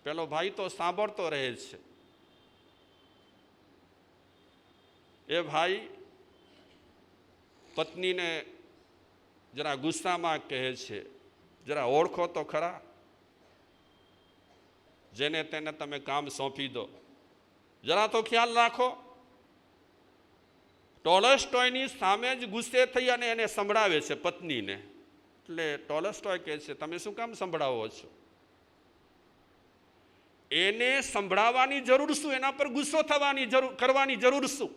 પેલો ભાઈ તો સાંભળતો રહે છે. એ ભાઈ પત્નીને જરા ગુસ્સામાં કહે છે, જરા ઓળખો તો ખરા, જેને તેને તમે કામ સોંપી દો, જરા તો ખ્યાલ રાખો. ટોલસ્ટોયની સામે જ ગુસ્સે થઈ અને એને સંભળાવે છે પત્નીને. એટલે ટોલસ્ટોય કહે છે, તમે શું કામ સંભળાવો છો? એને સંભળાવવાની જરૂર શું? એના પર ગુસ્સો કરવાની જરૂર શું?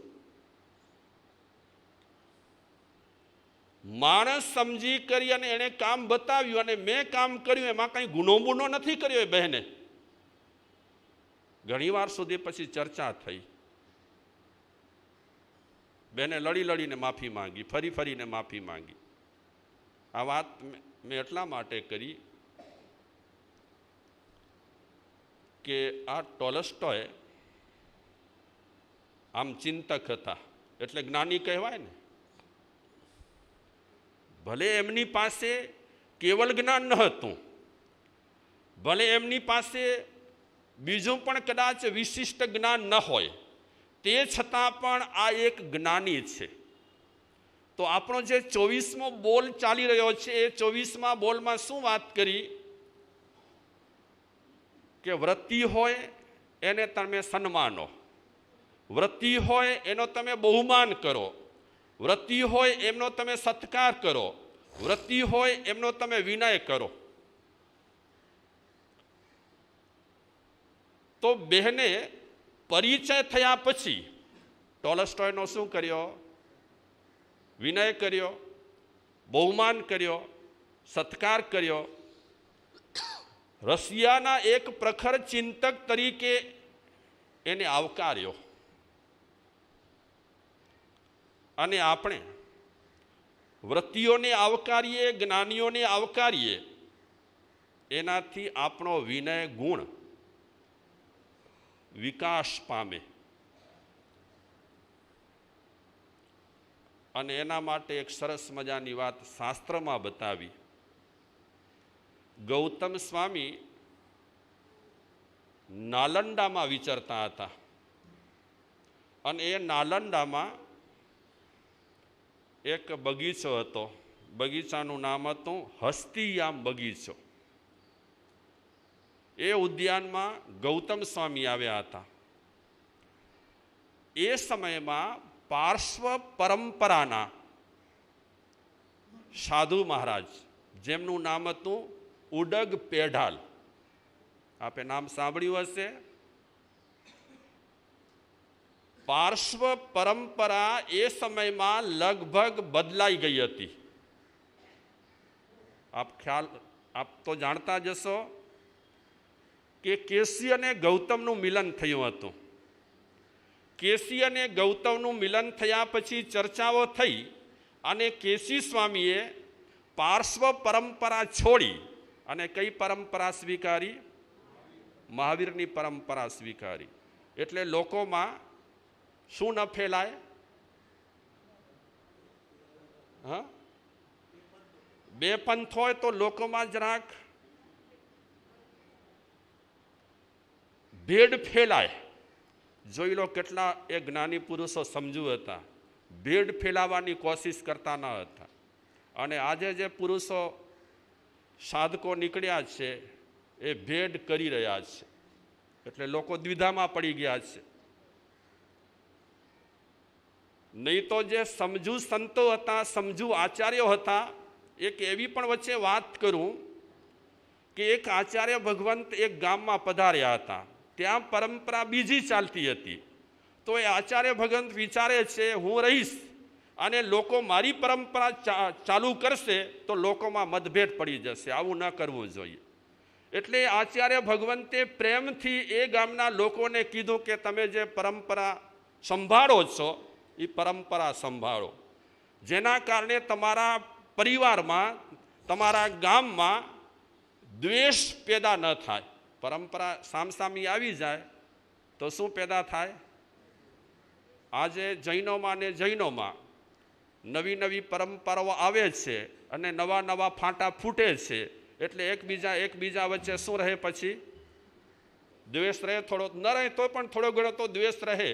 માણસ સમજી કરી અને એને કામ બતાવ્યું અને મેં કામ કર્યું, એમાં કઈ ગુનો નથી કર્યો એ બહેને. ઘણી વાર સુધી પછી ચર્ચા થઈ. બેને લડીને માફી માંગી, ફરીને માફી માંગી. આ વાત મેં એટલા માટે કરી કે આ ટોલસ્ટોય આમ ચિંતક હતા, એટલે જ્ઞાની કહેવાય ને. ભલે એમની પાસે કેવલ જ્ઞાન ન હતું, ભલે એમની પાસે બીજું પણ કદાચ વિશિષ્ટ જ્ઞાન ન હોય, તે છતાં પણ આ એક જ્ઞાની છે. તો આપણો જે 24મો બોલ ચાલી રહ્યો છે, એ 24મા બોલમાં શું વાત કરી કે વ્રતિ હોય એને તમે સન્માનો, વ્રતિ હોય એનો તમે બહુમાન કરો, વ્રતિ હોય એમનો તમે સત્કાર કરો, વ્રતિ હોય એમનો તમે વિનય કરો. તો બહેને પરિચય થયા પછી ટોલસ્ટોયનો શું કર્યો? વિનય કર્યો, બહુમાન કર્યો, સત્કાર કર્યો. રશિયાના એક પ્રખર ચિંતક તરીકે એને આવકાર્યો. અને આપણે વ્રતિઓને આવકારીએ, જ્ઞાનીઓને આવકારીએ, એનાથી આપણો વિનય ગુણ વિકાસ પામે. અને એના માટે એક સરસ મજાની વાત શાસ્ત્રમાં બતાવી. ગૌતમ સ્વામી નાલંદામાં વિચરતા હતા અને એ નાલંદામાં એક બગીચો હતો. બગીચાનું નામ હતું હસ્તિયામ બગીચો. એ ઉદ્યાનમાં ગૌતમ સ્વામી આવ્યા હતા. એ સમયમાં પાર્શ્વ પરંપરાના સાધુ મહારાજ, જેમનું નામ હતું ઉડગ પેઢાલ, આપે નામ સાંભળ્યું હશે. પાર્શ્વ પરંપરા એ સમયમાં લગભગ બદલાઈ ગઈ હતી. આપ તો જાણતા જશો કે કેસી અને ગૌતમનું મિલન થયું હતું. કેસી અને ગૌતમનું મિલન થયા પછી ચર્ચાઓ થઈ અને કેસી સ્વામીએ પાર્શ્વ પરંપરા છોડી અને કઈ પરંપરા સ્વીકારી? મહાવીરની પરંપરા સ્વીકારી. એટલે લોકોમાં શું ન ફેલાય? હા, બે પંથ હોય તો લોકોમાં જરાક ભેડ ફેલાય. જોઈ લો કેટલા એ જ્ઞાની પુરુષો સમજુ હતા, ભેડ ફેલાવાની કોશિશ કરતા ન હતા. અને આજે જે પુરુષો સાધકો નીકળ્યા છે એ ભેડ કરી રહ્યા છે, એટલે લોકો દ્વિધામાં પડી ગયા છે. નહીં તો જે સમજુ સંતો હતા, સમજુ આચાર્યો હતા. એક એવી પણ વચ્ચે વાત કરું કે એક આચાર્ય ભગવંત એક ગામમાં પધાર્યા હતા. ત્યાં પરંપરા બીજી ચાલતી હતી. તો એ આચાર્ય ભગવંત વિચારે છે, હું રહીશ અને લોકો મારી પરંપરા ચાલુ કરશે તો લોકોમાં મતભેદ પડી જશે, આવું ન કરવું જોઈએ. એટલે આચાર્ય ભગવંતે પ્રેમથી એ ગામના લોકોને કીધું કે તમે જે પરંપરા સંભાળો છો એ પરંપરા સંભાળો, જેના કારણે તમારા પરિવારમાં, તમારા ગામમાં દ્વેષ પેદા ન થાય. પરંપરા સામસામી આવી જાય તો શું પેદા થાય? આજે જૈનોમાં નવી નવી પરંપરાઓ આવે છે અને નવા નવા ફાંટા ફૂટે છે. એટલે એકબીજા વચ્ચે શું રહે? પછી દ્વેષ રહે થોડો, ન રહે તો પણ થોડો ઘણો તો દ્વેષ રહે.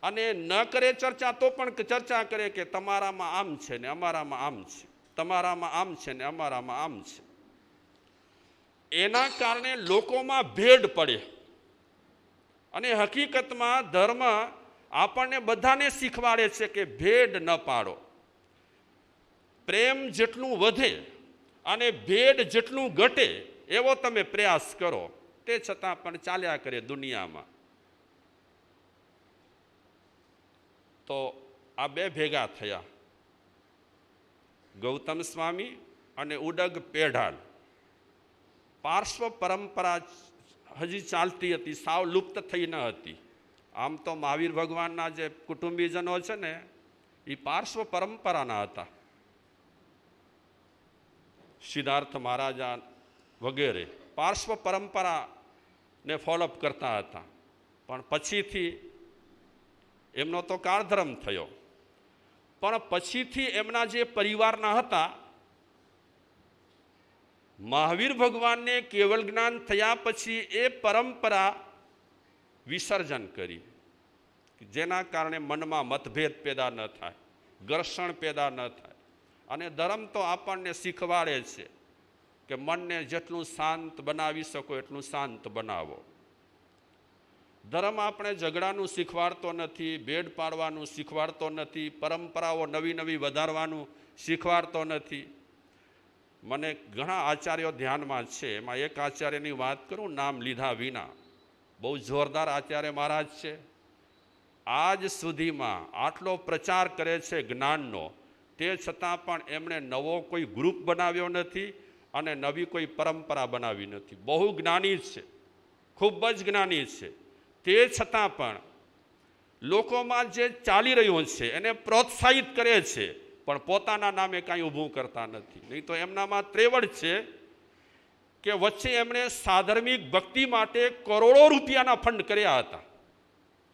અને ન કરે ચર્ચા તો પણ ચર્ચા કરે કે તમારામાં આમ છે ને અમારામાં આમ છે, તમારામાં આમ છે ને અમારામાં આમ છે. એના કારણે લોકોમાં ભેદ પડે. અને હકીકતમાં ધર્મ આપણને બધાને શીખવાડે છે કે ભેદ ન પાડો. પ્રેમ જેટલું વધે અને ભેદ જેટલું ઘટે એવો તમે પ્રયાસ કરો. તે છતાં પણ ચાલ્યા કરે દુનિયામાં. તો આ બે ભેગા થયા, ગૌતમ સ્વામી અને ઉડગ પેઢાલ. પાર્શ્વ પરંપરા હજી ચાલતી હતી, સાવ લુપ્ત થઈ ન હતી. આમ તો મહાવીર ભગવાનના જે કુટુંબીજનો છે ને એ પાર્શ્વ પરંપરાના હતા. સિદ્ધાર્થ મહારાજા વગેરે પાર્શ્વ પરંપરાને ફોલોઅપ કરતા હતા. પણ પછીથી એમનો તો કાળધર્મ થયો, પણ પછીથી એમના જે પરિવારના હતા, મહાવીર ભગવાનને કેવલ જ્ઞાન થયા પછી એ પરંપરા વિસર્જન કરી, જેના કારણે મનમાં મતભેદ પેદા ન થાય, ઘર્ષણ પેદા ન થાય. અને ધર્મ તો આપણને શીખવાડે છે કે મનને જેટલું શાંત બનાવી શકો એટલું શાંત બનાવો. ધર્મ આપણે ઝઘડાનું શીખવાડતો નથી, ભેદ પાડવાનું શીખવાડતો નથી, પરંપરાઓ નવી નવી વધારવાનું શીખવાડતો નથી. મને ઘણા આચાર્યો ધ્યાનમાં છે, એમાં એક આચાર્યની વાત કરું નામ લીધા વિના. બહુ જોરદાર આચાર્ય મહારાજ છે. આજ સુધીમાં આટલો પ્રચાર કરે છે જ્ઞાનનો, તે છતાં પણ એમણે નવો કોઈ ગ્રુપ બનાવ્યો નથી અને નવી કોઈ પરંપરા બનાવી નથી. બહુ જ્ઞાની છે, ખૂબ જ જ્ઞાની છે. તે છતાં પણ લોકોમાં જે ચાલી રહ્યું છે એને પ્રોત્સાહિત કરે છે, પણ પોતાના નામે કાંઈ ઊભું કરતા નથી. નહીં તો એમનામાં ત્રેવડ છે કે વચ્ચે એમણે સાધર્મિક ભક્તિ માટે કરોડો રૂપિયાના ફંડ કર્યા હતા.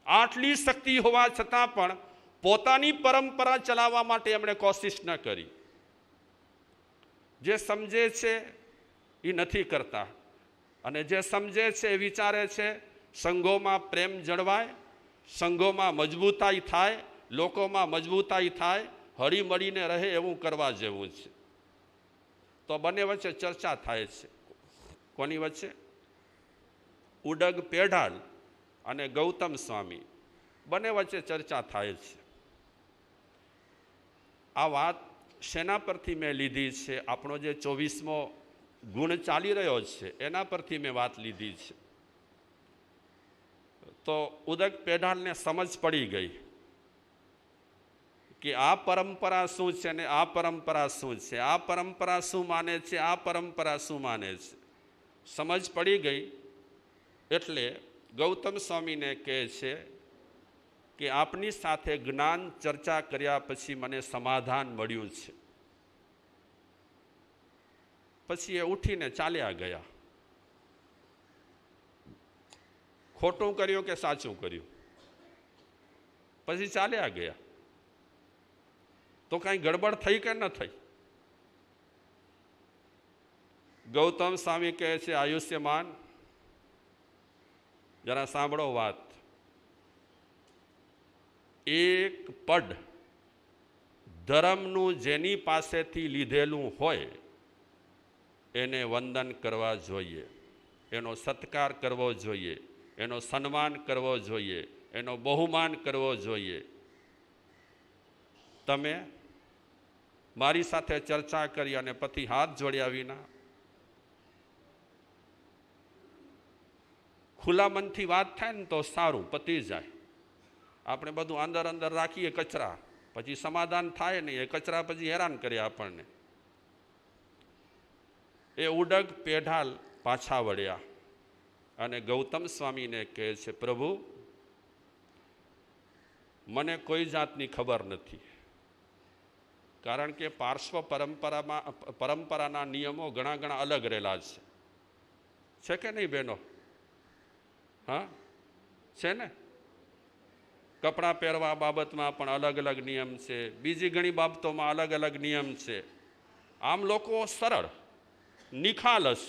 આટલી શક્તિ હોવા છતાં પણ પોતાની પરંપરા ચલાવવા માટે એમણે કોશિશ ન કરી. જે સમજે છે એ નથી કરતા, અને જે સમજે છે એ વિચારે છે સંઘોમાં પ્રેમ જળવાય, સંઘોમાં મજબૂતાઈ થાય, લોકોમાં મજબૂતાઈ થાય, હળી મળીને રહે એવું કરવા જેવું છે. તો બંને વચ્ચે ચર્ચા થાય છે. કોની વચ્ચે? ઉડગ પેઢાલ અને ગૌતમ સ્વામી, બંને વચ્ચે ચર્ચા થાય છે. આ વાત શેના પરથી મેં લીધી છે? આપણો જે 24મો ગુણ ચાલી રહ્યો છે એના પરથી મેં વાત લીધી છે. તો ઉદગ પેઢાલને સમજ પડી ગઈ કે આ પરંપરા શું છે ને આ પરંપરા શું છે, આ પરંપરા શું માને છે, આ પરંપરા શું માને છે. સમજ પડી ગઈ એટલે ગૌતમ સ્વામીને કહે છે કે આપની સાથે જ્ઞાન ચર્ચા કર્યા પછી મને સમાધાન મળ્યું છે. પછી એ ઉઠીને ચાલ્યા ગયા. ખોટું કર્યું કે સાચું કર્યું? પછી ચાલ્યા ગયા. તો કાંઈ ગડબડ થઈ કે ન થઈ? ગૌતમ સ્વામી કહે છે, આયુષ્યમાન જરા સાંભળો વાત. એક પડ ધર્મનું જેની પાસેથી લીધેલું હોય એને વંદન કરવા જોઈએ, એનો સત્કાર કરવો જોઈએ, એનો સન્માન કરવો જોઈએ, એનો બહુમાન કરવો જોઈએ. તમે મારી સાથે ચર્ચા કરી અને પછી હાથ જોડ્યા વિના ખુલ્લા મનથી વાત થાય ને તો સારું, પતી જાય. આપણે બધું અંદર અંદર રાખીએ કચરા, પછી સમાધાન થાય નહીં. એ કચરા પછી હેરાન કરે આપણને. એ ઉડગ પેઢાલ પાછા વળ્યા અને ગૌતમ સ્વામીને કહે છે, પ્રભુ મને કોઈ જાતની ખબર નથી, કારણ કે પાર્શ્વ પરંપરાના નિયમો ઘણા ઘણા અલગ રહેલા છે કે નહીં બહેનો? હા, છે ને? કપડાં પહેરવા બાબતમાં પણ અલગ અલગ નિયમ છે, બીજી ઘણી બાબતોમાં અલગ અલગ નિયમ છે. આમ લોકો સરળ, નિખાલસ,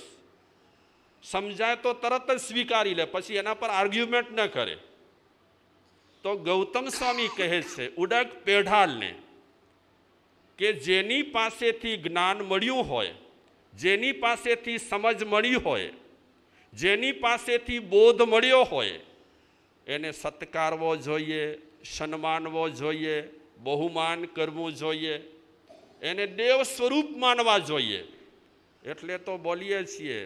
સમજાય તો તરત જ સ્વીકારી લે, પછી એના પર આર્ગ્યુમેન્ટ ન કરે. તો ગૌતમ સ્વામી કહે છે ઉડક પેઢાલને કે જેની પાસેથી જ્ઞાન મળ્યું હોય, જેની પાસેથી સમજ મળી હોય, જેની પાસેથી બોધ મળ્યો હોય, એને સત્કારવો જોઈએ, સન્માનવો જોઈએ, બહુમાન કરવું જોઈએ, એને દેવ સ્વરૂપ માનવા જોઈએ. એટલે તો બોલીએ છીએ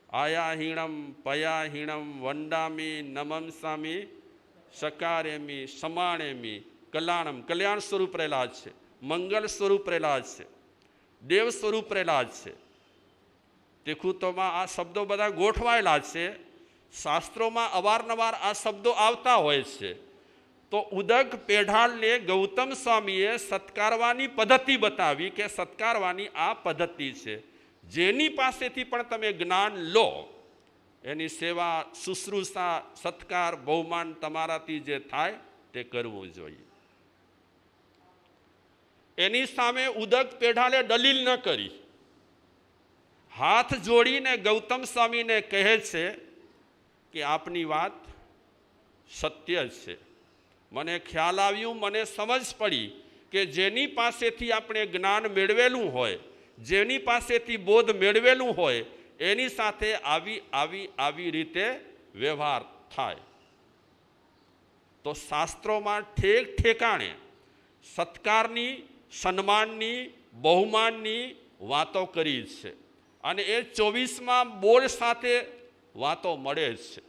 આયાહીણમ પયાહીણમ વંદામી નમંસામી સકારેમી સમાણેમી કલ્યાણમ. કલ્યાણ સ્વરૂપ રહેલા છે, મંગલ સ્વરૂપ રહેલા છે, દેવ સ્વરૂપ રહેલા છે. તિખુતોમાં આ શબ્દો બધા ગોઠવાયેલા છે. શાસ્ત્રોમાં અવારનવાર આ શબ્દો આવતા હોય છે. તો ઉદક પેઢાલને ગૌતમ સ્વામીએ સત્કારવાની પદ્ધતિ બતાવી કે સત્કારવાની આ પદ્ધતિ છે. જેની પાસેથી પણ તમે જ્ઞાન લો એની સેવા, શુશ્રૂષા, સત્કાર, બહુમાન તમારાથી જે થાય તે કરવું જોઈએ. એની સામે ઉદક પેઢાલે દલીલ ન કરી, હાથ જોડીને ગૌતમ સ્વામીને કહે છે કે આપની વાત સત્ય છે. મને ખ્યાલ આવ્યું, મને સમજ પડી કે જેની પાસેથી આપણે જ્ઞાન મેળવેલું હોય, જેની પાસેથી બોધ મેળવેલું હોય, એની સાથે આવી રીતે વ્યવહાર થાય. તો શાસ્ત્રોમાં ઠેક ઠેકાણે સત્કારની, સન્માનની, બહુમાનની વાતો કરી છે. અને એ 24માં બોલ સાથે વાતો મળે છે.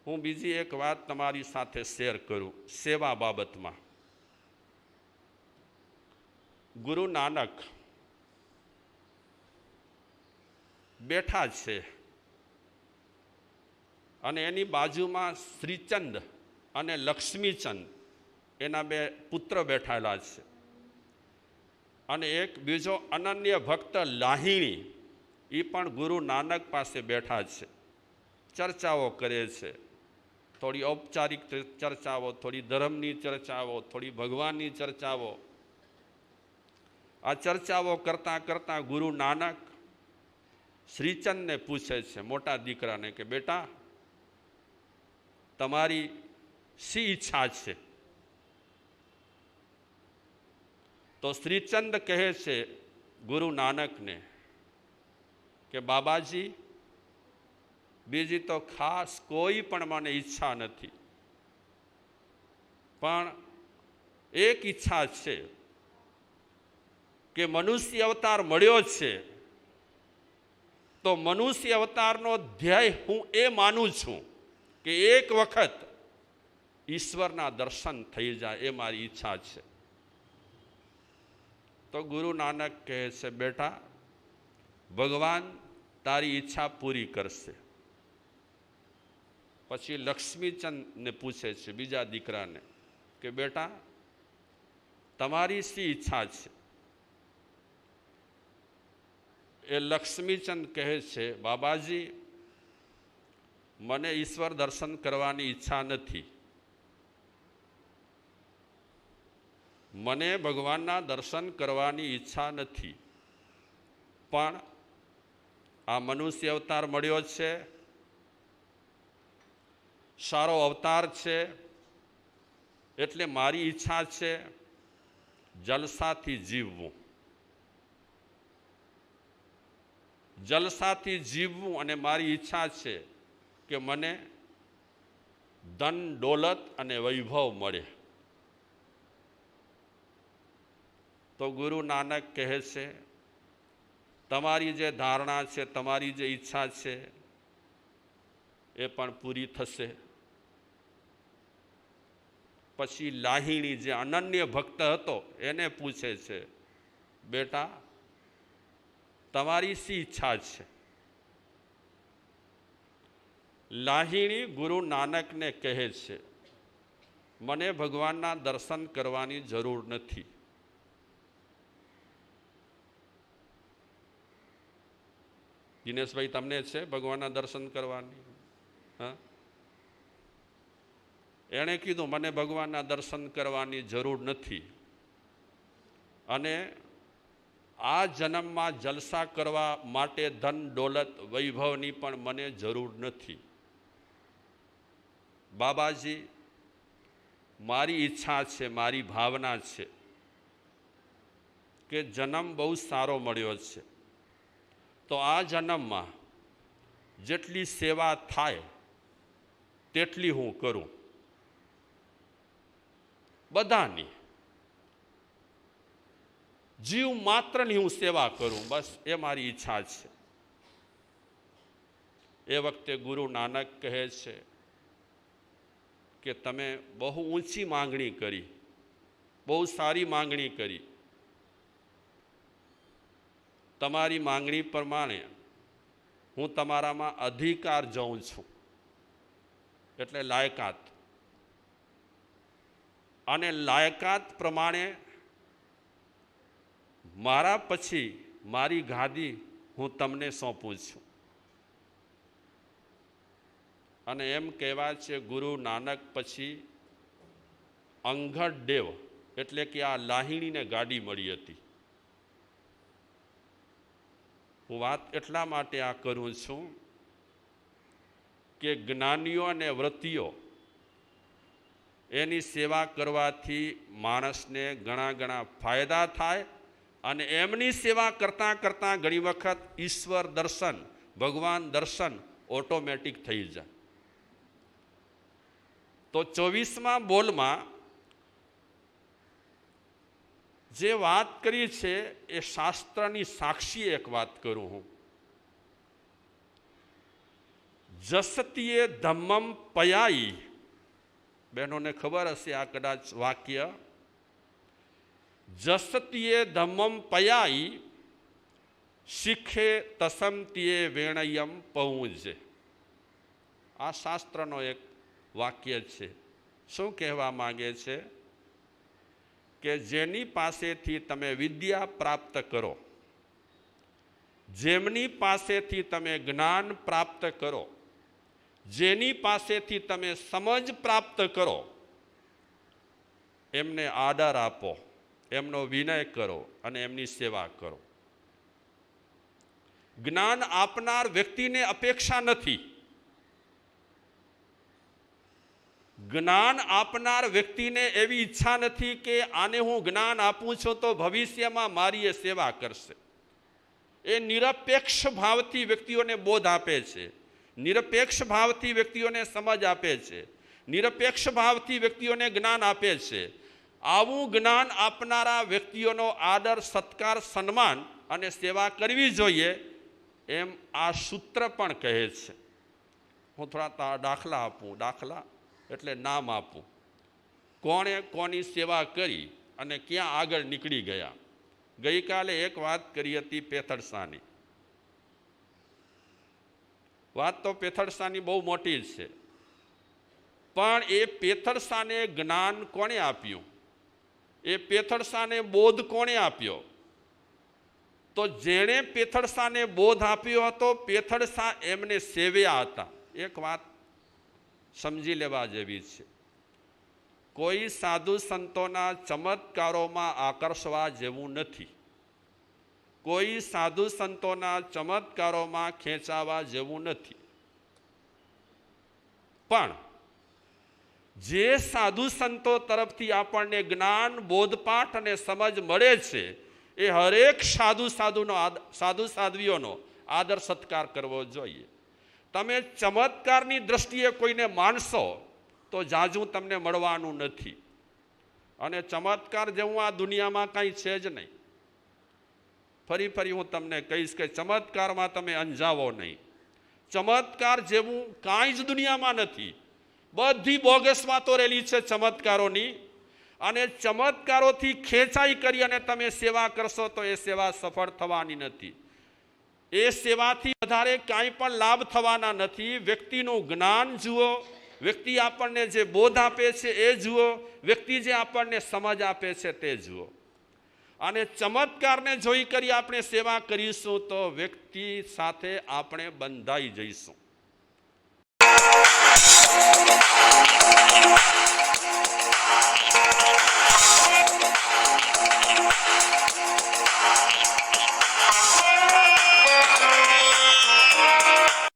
હું બીજી એક વાત તમારી સાથે શેર કરું સેવા બાબતમાં. ગુરુ નાનક બેઠા છે અને એની બાજુમાં શ્રીચંદ અને લક્ષ્મીચંદ એના બે પુત્ર બેઠેલા છે. અને એક બીજો અનન્ય ભક્ત લાહિણી એ પણ ગુરુ નાનક પાસે બેઠા છે. ચર્ચાઓ કરે છે, થોડી ઔપચારિક ચર્ચાઓ, થોડી ધર્મની ચર્ચાઓ, થોડી ભગવાનની ચર્ચાઓ. આ ચર્ચાઓ કરતાં કરતાં ગુરુ નાનક શ્રીચંદને પૂછે છે, મોટા દીકરાને, કે બેટા તમારી શી ઈચ્છા છે? તો શ્રીચંદ કહે છે ગુરુ નાનકને કે બાબાજી, બીજી તો ખાસ કોઈ પણ મને ઈચ્છા નથી, પણ એક ઈચ્છા છે કે મનુષ્ય અવતાર મળ્યો છે તો મનુષ્ય અવતારનો ધ્યેય હું એ માનું છું કે એક વખત ઈશ્વરના દર્શન થઈ જાય, એ મારી ઈચ્છા છે. તો ગુરુ નાનક કહે છે બેટા, ભગવાન તારી ઈચ્છા પૂરી કરશે. પછી લક્ષ્મીચંદને પૂછે છે, બીજા દીકરાને, કે બેટા તમારી શી ઈચ્છા છે? એ લક્ષ્મીચંદ કહે છે બાબાજી, મને ઈશ્વર દર્શન કરવાની ઈચ્છા નથી, મને ભગવાનના દર્શન કરવાની ઈચ્છા નથી, પણ આ મનુષ્ય અવતાર મળ્યો છે, સારો અવતાર છે, એટલે મારી ઈચ્છા છે જલસાથી જીવવું, જલસાથી જીવવું. અને મારી ઈચ્છા છે કે મને ધન, દોલત અને વૈભવ મળે. તો ગુરુ નાનક કહે છે તમારી જે ધારણા છે, તમારી જે ઈચ્છા છે એ પણ પૂરી થશે. પછી લાહિણી, જે અનન્ય ભક્ત હતો, એને પૂછે છે બેટા તમારી શી ઈચ્છા છે? લાહિણી ગુરુ નાનકને કહે છે મને ભગવાનના દર્શન કરવાની જરૂર નથી, દિનેશભાઈ તમને છે ભગવાનના દર્શન કરવાની? હા, એણે કીધું મને ભગવાનના દર્શન કરવાની જરૂર નથી, અને આ જન્મમાં જલસા કરવા માટે ધન દોલત વૈભવની પણ મને જરૂર નથી. બાબાજી, મારી ઈચ્છા છે, મારી ભાવના છે કે જન્મ બહુ સારો મળ્યો છે, તો આ જન્મમાં જેટલી સેવા થાય તેટલી હું કરું, બધાની, જીવ માત્રની હું સેવા કરું, બસ એ મારી ઈચ્છા છે. એ વખતે ગુરુ નાનક કહે છે કે તમે બહુ ઊંચી માંગણી કરી, બહુ સારી માંગણી કરી. તમારી માંગણી પ્રમાણે હું તમારામાં અધિકાર જોઉં છું, એટલે લાયકાત. અને લાયકાત પ્રમાણે મારા પછી મારી ગાદી હું તમને સોંપું છું. અને એમ કહેવાય છે ગુરુ નાનક પછી અંગદ દેવ એટલે કે આ લાહિણીને ગાડી મળી હતી. હું વાત એટલા માટે આ કરું છું કે જ્ઞાનીઓ અને વ્રતીઓ એની સેવા કરવાથી માણસને ઘણા ઘણા ફાયદા થાય. અને એમની સેવા કરતાં કરતાં ઘણી વખત ઈશ્વર દર્શન, ભગવાન દર્શન ઓટોમેટિક થઈ જાય. તો 24મા બોલમાં જે વાત કરી છે એ શાસ્ત્રની સાક્ષી એક વાત કરું હું. જસતીએ ધમ્મમ પયાઈ, બહેનોને ખબર હશે આ કદાચ વાક્ય. જસતીએ ધમ્મમ પયાઈ શીખે તસમતીએ વેણયમ પૌંજે. આ શાસ્ત્રનો એક વાક્ય છે. શું કહેવા માંગે છે કે જેની પાસેથી તમે વિદ્યા પ્રાપ્ત કરો, જેમની પાસેથી તમે જ્ઞાન પ્રાપ્ત કરો, જેની પાસેથી તમે સમજ પ્રાપ્ત કરો, એમને આદર આપો, એમનો વિનય કરો અને એમની સેવા કરો. જ્ઞાન આપનાર વ્યક્તિને અપેક્ષા નથી. જ્ઞાન આપનાર વ્યક્તિને એવી ઈચ્છા નથી કે આને હું જ્ઞાન આપું છું તો ભવિષ્યમાં મારી એ સેવા કરશે. એ નિરપેક્ષ ભાવથી વ્યક્તિઓને બોધ આપે છે, નિરપેક્ષ ભાવથી વ્યક્તિઓને સમજ આપે છે, નિરપેક્ષ ભાવથી વ્યક્તિઓને જ્ઞાન આપે છે. આવું જ્ઞાન આપનારા વ્યક્તિઓનો આદર, સત્કાર, સન્માન અને સેવા કરવી જોઈએ એમ આ સૂત્ર પણ કહે છે. હું થોડા દાખલા આપું. દાખલા એટલે નામ આપું. કોણે કોની સેવા કરી અને ક્યાં આગળ નીકળી ગયા. ગઈકાલે એક વાત કરી હતી પેથડસાની. વાત તો પેથડસાની બહુ મોટી છે, પણ એ પેથડસાને જ્ઞાન કોણે આપ્યું, એ પેથડસાને બોધ કોણે આપ્યો? તો જેણે પેથડસાને બોધ આપ્યો હતો, પેથડસા એમને સેવ્યા હતા. એક વાત સમજી લેવા જેવી છે. કોઈ સાધુ સંતોના ચમત્કારોમાં આકર્ષવા જેવું નથી. કોઈ સાધુ સંતોના ચમત્કારોમાં ખેંચાવા જેવું નથી. પણ જે સાધુ સંતો તરફથી આપણને જ્ઞાન, બોધપાઠ અને સમજ મળે છે એ હરેક સાધુ સાધ્વીઓનો આદર સત્કાર કરવો જોઈએ. તમે ચમત્કારની દ્રષ્ટિએ કોઈને માનશો તો જાજુ તમને મળવાનું નથી. અને ચમત્કાર જેવું આ દુનિયામાં કાંઈ છે જ નહીં. ફરી હું તમને કહીશ કે ચમત્કારમાં તમે અંજાવો નહીં. ચમત્કાર જેવું કાંઈ જ દુનિયામાં નથી. બધી બોગસ વાતો રહેલી છે ચમત્કારોની. અને ચમત્કારોથી ખેંચાઈ કરી અને તમે સેવા કરશો તો એ સેવા સફળ થવાની નથી. એ સેવાથી વધારે કાંઈ પણ લાભ થવાના નથી. વ્યક્તિનું જ્ઞાન જુઓ, વ્યક્તિ આપણને જે બોધ આપે છે એ જુઓ, વ્યક્તિ જે આપણને સમજ આપે છે તે જુઓ. અને ચમત્કારને જોઈ કરી આપણે સેવા કરીશું તો વ્યક્તિ સાથે આપણે બંધાઈ જઈશું.